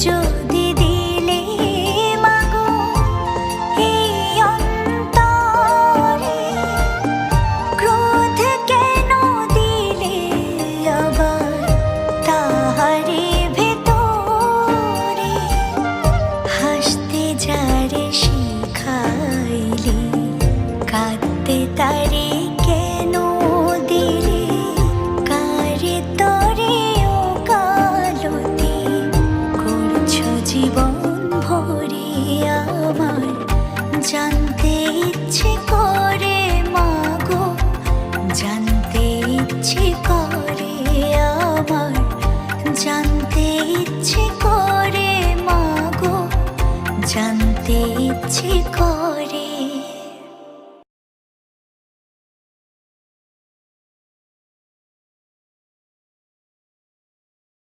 যদি দিলে মাগো এই অন্তরে, ক্রোধ কেন দিলে আবার তাহারে ভেতরে? হাসতে যারে শিখাইলে, কাঁদতে তারে কেন দিলে? কারে তরে ও কালতি করছো জীবন ভরে আমার? জানতে ইচ্ছে করে মাগো, জানতে ইচ্ছে করে আমার, জানতে ইচ্ছে করে মাগো, জানতে ইচ্ছে করে।